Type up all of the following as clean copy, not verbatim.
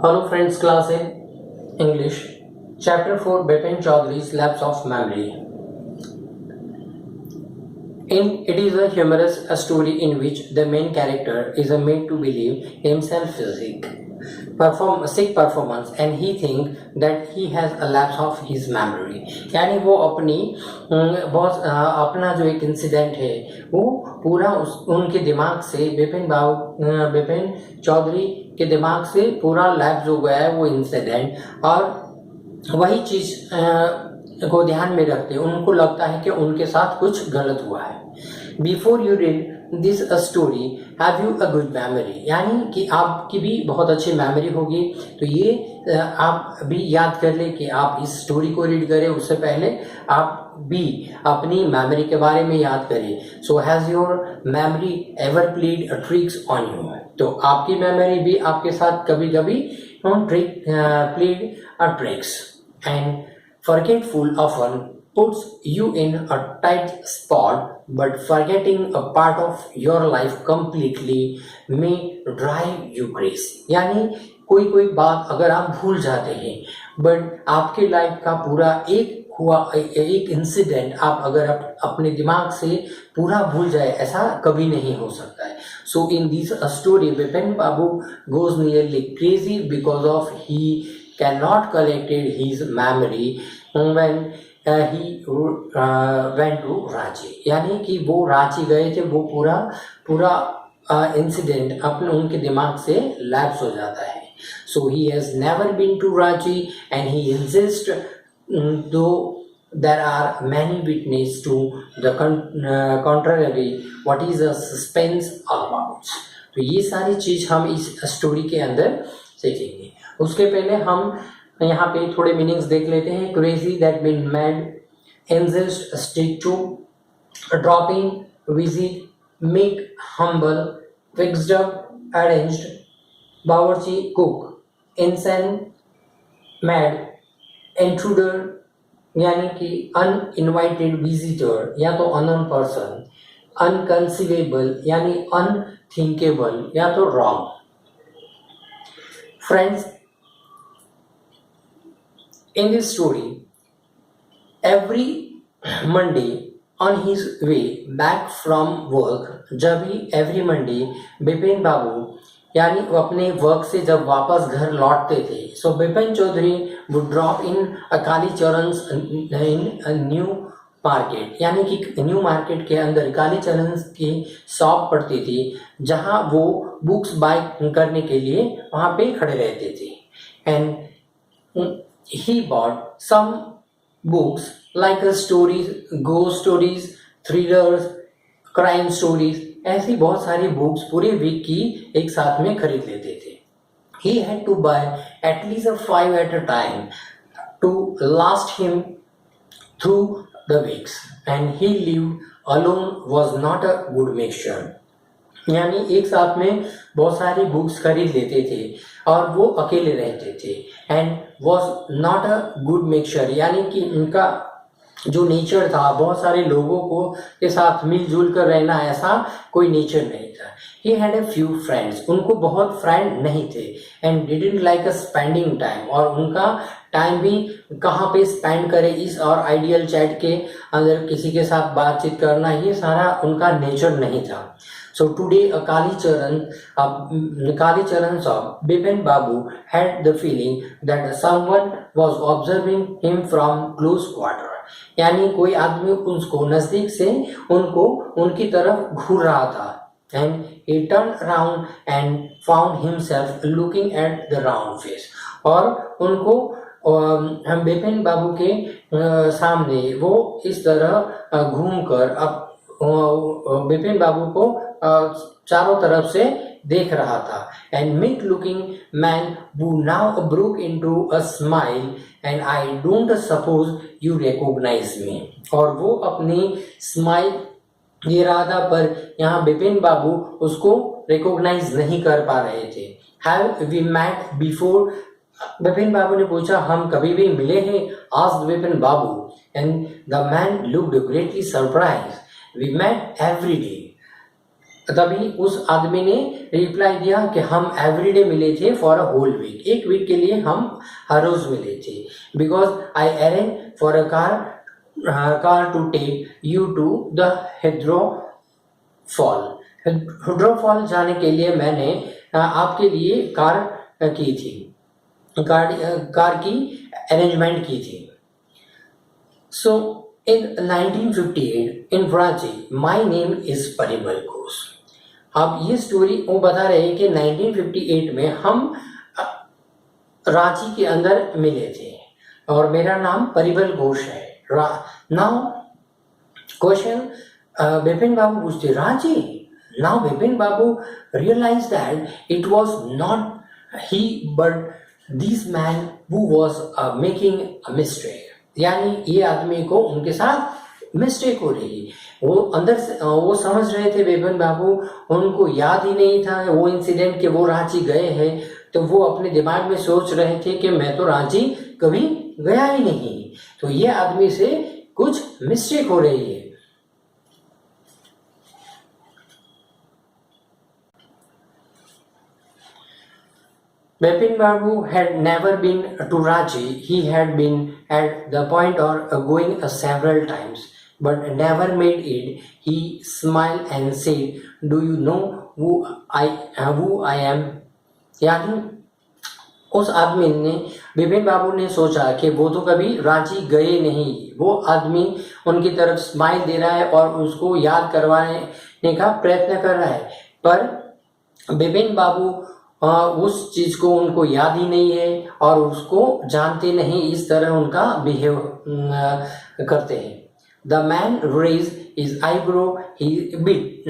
Hello friends, class in English. Chapter 4, Bipin Chaudhary's Lapse of Memory. It is a humorous story in which the main character is made to believe himself sick performance and he think that he has a lapse of his memory. यानी वो अपना जो एक incident है वो पूरा उनके दिमाग से बिपिन चौधरी के दिमाग से पूरा लैप्स हो गया है वो इंसिडेंट, और वही चीज को ध्यान में रखते उनको लगता है कि उनके साथ कुछ गलत हुआ है. Before you read this story have you a good memory, यानी कि आपकी भी बहुत अच्छी मेमोरी होगी. तो ये आप भी याद कर ले कि आप इस स्टोरी को रीड करें उससे पहले आप भी अपनी मेमोरी के बारे में याद करें. So has your memory ever played tricks on you, तो आपकी मेमोरी भी आपके साथ कभी कभी played tricks. And forgetful often puts you in a tight spot, but forgetting a part of your life completely may drive you crazy. यानी कोई बात अगर आप भूल जाते हैं बट आपके लाइफ का पूरा एक इंसिडेंट आप अगर अपने दिमाग से पूरा भूल जाए, ऐसा कभी नहीं हो सकता है. So in this story Bipin Babu goes nearly crazy because of he cannot collected his memory when he went to Ranchi. यानी कि वो रांची गए थे, वो पूरा इंसिडेंट अपने उनके दिमाग से लैप्स हो जाता है. So he has never been to Ranchi and he insists, though there are many witnesses to the contrary, what is the suspense all about. तो ये सारी चीज हम इस स्टोरी के अंदर सीखेंगे. उसके पहले हम यहाँ पे थोड़े मीनिंग्स देख लेते हैं. Crazy that mean mad, insist stick to, dropping, visit, make, humble, fixed up, arranged, बावर्ची, कुक, इंसेन, मैड, इंट्रूडर यानी कि अनइनवाइटेड विजिटर या तो अननोन पर्सन, अनकंसीवेबल यानी अनथिंकेबल या तो wrong. Friends, in this story, every Monday on his way back from work, जब भी every Monday बिपिन बाबू यानी वो अपने वर्क से जब वापस घर लौटते थे, so Bipin Chaudhary would drop in कालीचरण's in न्यू मार्केट, यानी कि न्यू मार्केट के अंदर कालीचरण की शॉप पड़ती थी जहां वो बुक्स बाय करने के लिए वहां पे खड़े रहते थे. And he bought some books like stories, ghost stories, thrillers, crime stories, ऐसी बहुत सारी बुक्स पूरे वीक की एक साथ में खरीद लेते थे. He had to buy at least 5 at a time to last him through the weeks, and he lived alone was not a good mixture. यानी एक साथ में बहुत सारी बुक्स खरीद लेते थे और वो अकेले रहते थे. And was not a good mixture यानी कि उनका जो नेचर था बहुत सारे लोगों को के साथ मिलजुल कर रहना, ऐसा कोई नेचर नहीं था. He had a few friends, उनको बहुत फ्रेंड नहीं थे. And didn't like a spending time, और उनका टाइम भी कहाँ पे स्पेंड करे इस और आइडियल चैट के अंदर किसी के साथ बातचीत करना, ये सारा उनका नेचर नहीं था. So today a Kalicharan saw Bipin Babu had the feeling that someone was observing him from close quarter, यानी कोई आदमी उसको नजदीक से उनकी तरफ घूर रहा था. And he turned around and found himself looking at the round face, और उनको हम बिपिन बाबू के सामने वो इस तरह घूमकर अब बिपिन बाबू को चारों तरफ से देख रहा था. And meek looking man who now broke into a smile and I don't suppose you recognize me, और वो अपनी स्माइल के इरादा पर यहाँ बिपिन बाबू उसको रिकॉग्नाइज नहीं कर पा रहे थे. Have we met before, Bipin Babu ने पूछा हम कभी भी मिले हैं, asked Bipin Babu. And the man looked greatly surprised. We met every day. तभी उस आदमी ने रिप्लाई दिया कि हम एवरीडे मिले थे फॉर अ होल वीक, एक वीक के लिए हम हर रोज मिले थे। Because I arrange for a car to take you to the Hundru fall. Hundru fall जाने के लिए मैंने आपके लिए कार की अरेंजमेंट की थी। So in 1958 in Ranchi my name is Parimal Ghosh. अब ये स्टोरी वो बता रहे हैं कि 1958 में हम रांची के अंदर मिले थे और मेरा नाम परिमल घोष है। नाउ क्वेश्चन, बिपिन बाबू पूछते Ranchi. Now Bipin babu realise that it was not he but this man who was making a mistake. यानी ये आदमी को उनके साथ मिस्टेक हो रही। वो अंदर से वो समझ रहे थे बिपिन बाबू, उनको याद ही नहीं था वो इंसिडेंट कि वो रांची गए हैं। तो वो अपने दिमाग में सोच रहे थे कि मैं तो रांची कभी गया ही नहीं, तो ये आदमी से कुछ मिस्टेक हो रही है। Bipin Babu had never been to Ranchi. He had been at the point of going several times, but never made it. He smiled and said, "Do you know who I am?" यानी उस आदमी ने, बिपिन बाबू ने सोचा कि वो तो कभी रांची गए नहीं। वो आदमी उनकी तरफ स्माइल दे रहा है और उसको याद करवाने का प्रयत्न कर रहा है, पर बिपिन बाबू उस चीज को उनको याद ही नहीं है और उसको जानते नहीं, इस तरह उनका बिहेव करते हैं। The man raise his eyebrow, he bit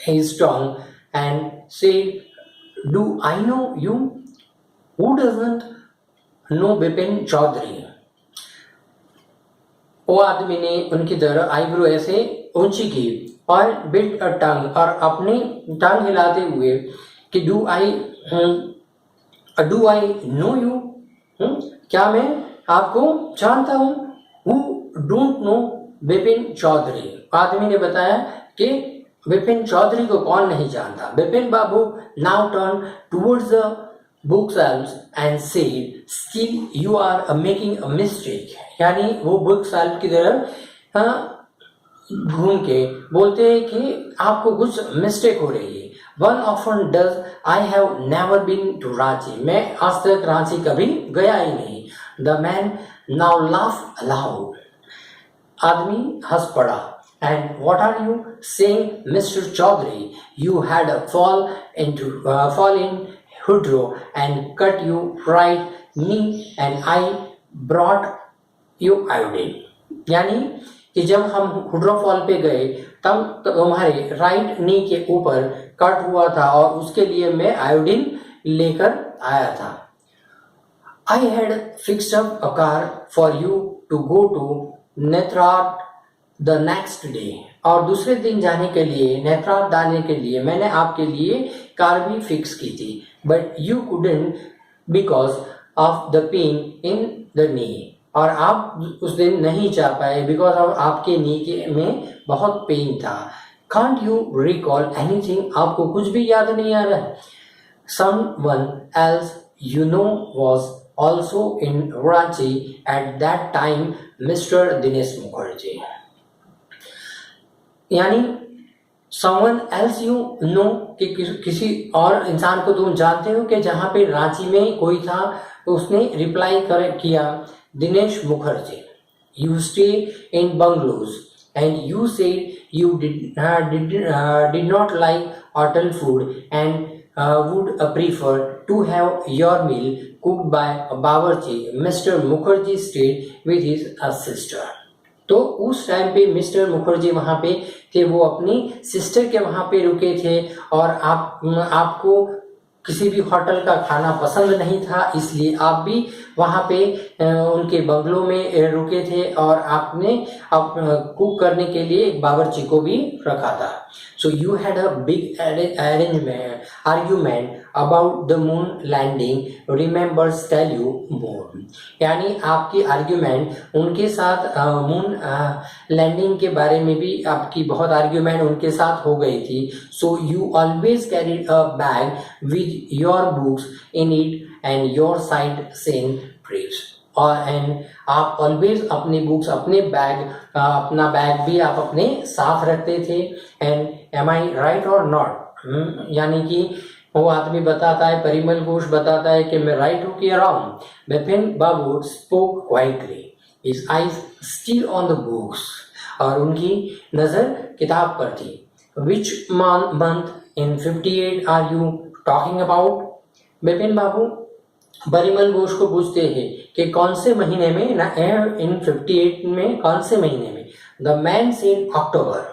his tongue and said, do I know you? Who doesn't know Bipin Chaudhary? वो आदमी ने उनकी तरह आईब्रो ऐसे ऊंची की और बिट अ टंग, और अपनी टंग हिलाते हुए कि डू आई नो यू? क्या मैं आपको जानता हूं? Who don't know Bipin Chaudhary? आदमी ने बताया कि बिपिन चौधरी को कौन नहीं जानता। Bipin Babu now turn towards the book shelfs and said, still you are making a mistake. यानी वो बुक शेल्फ की तरफ घूम के बोलते हैं कि आपको कुछ मिस्टेक हो रही है। One often does. I have never been to Ranchi. मैं आज तक रांची कभी गया ही नहीं। The man now laughed aloud. आदमी हंस पड़ा। And what are you saying, Mr. Chaudhary? You had a fall in Hudro and cut you right knee, and I brought you iodine. यानी कि जब हम हुड्रो फॉल पे गए तब तुम्हारे राइट नी के ऊपर कट हुआ था और उसके लिए मैं आयोडीन लेकर आया था। I had fixed up a car for you to go to Netarhat the next day. और दूसरे दिन जाने के लिए, नेत्रावत जाने के लिए मैंने आपके लिए कार भी फिक्स की थी, but you couldn't because of the pain in the knee. और आप उस दिन नहीं जा पाए बिकॉज ऑफ आपके नी में बहुत पेन था। Can't you recall anything? आपको कुछ भी याद नहीं आ रहा है। Someone else you know was also in Ranchi at that time, mister Dinesh Mukherjee. यानी समवन एल्स यू नो कि किसी और इंसान को तुम जानते हो कि जहां पे रांची में कोई था, तो उसने रिप्लाई किया, Dinesh Mukherjee. You stay in bungalows and you said you did not like hotel food and would prefer to have your meal cooked by a bawarchi. Mr. Mukherjee stayed with his sister. तो उस time पे mister Mukherjee वहाँ पे थे, वो अपनी sister के वहाँ पे रुके थे और आपको किसी भी होटल का खाना पसंद नहीं था, इसलिए आप भी वहाँ पे उनके बंगलों में रुके थे और आपने कुक करने के लिए एक बावर्ची को भी रखा था। So you had a big arrangement. argument about the moon landing remembers tell you more। यानी आपकी आर्ग्यूमेंट उनके साथ मून लैंडिंग के बारे में भी आपकी बहुत आर्ग्यूमेंट उनके साथ हो गई थी। So you always carried a bag with your books in it and your sightseeing trips. और एंड आप ऑलवेज अपनी बुक्स अपने बैग अपना बैग भी आप अपने साथ रखते थे। And am I right or not, यानी कि वो आदमी बताता है, परिमल घोष बताता है कि मैं राइट हूँ कि wrong. Bipin Babu spoke quietly, his eyes still on the books, और उनकी नजर किताब पर थी। Which month in 58 are you talking about? Bipin Babu Parimal Ghosh को पूछते हैं कि कौन से महीने में ना, इन 58 में कौन से महीने में? The man said October.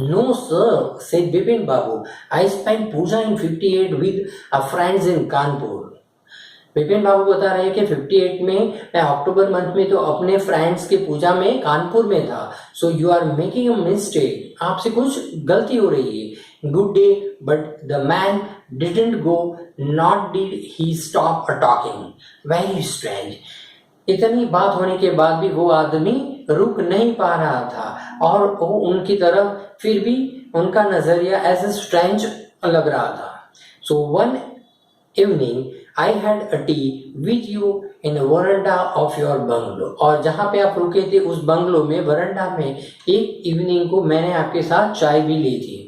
No sir, said Bipin Babu. I spent puja in 58 with a friends in Kanpur. Bipin Babu बता रहे हैं कि 58 में मैं अक्टूबर मंथ में तो अपने फ्रेंड्स के पूजा में कानपुर में था। So you are making a mistake, आपसे कुछ गलती हो रही है। Good day, but the man didn't go, not did he stop a talking. Very strange. इतनी बात होने के बाद भी वो आदमी रुक नहीं पा रहा था और वो उनकी तरफ फिर भी उनका नजरिया एज ए स्ट्रेंज लग रहा था। So one evening I had a T with you in veranda of your bungalow. और जहाँ पे आप रुके थे उस बंगलो में, वरंडा में, एक इवनिंग को मैंने आपके साथ चाय भी ली थी।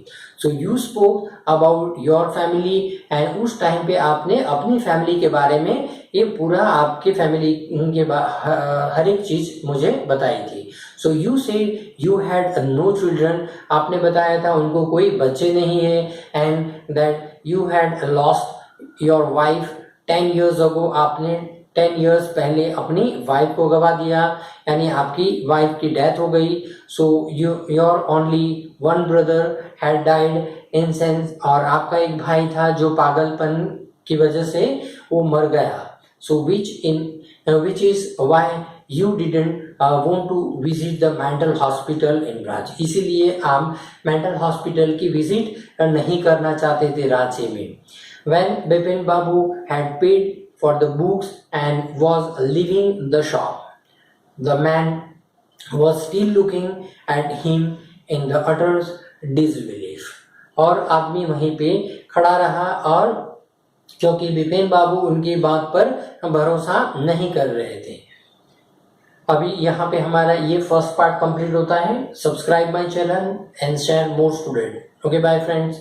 So you spoke about your family, and उस टाइम पे आपने अपनी फैमिली के बारे में, ये पूरा आपके फैमिली के हर एक चीज मुझे बताई थी। So you said you had no children, आपने बताया था उनको कोई बच्चे नहीं है। And that you had lost your wife 10 years ago, आपने 10 years पहले अपनी वाइफ को गवा दिया, यानी आपकी वाइफ की डेथ हो गई। So your only one brother had died in sense, और आपका एक भाई था जो पागलपन की वजह से वो मर गया। So which is why you didn't want to visit the mental hospital in Ranchi, इसीलिए आप मेंटल हॉस्पिटल की विजिट नहीं करना चाहते थे रांची में। When Bipin Babu had paid for the books and was leaving the shop, the man was still looking at him in the utter disbelief। और आदमी वहीं पे खड़ा रहा, और क्योंकि बिपिन बाबू उनकी बात पर भरोसा नहीं कर रहे थे। अभी यहाँ पे हमारा ये फर्स्ट पार्ट कंप्लीट होता है। Subscribe my channel and share more student. Okay, bye friends.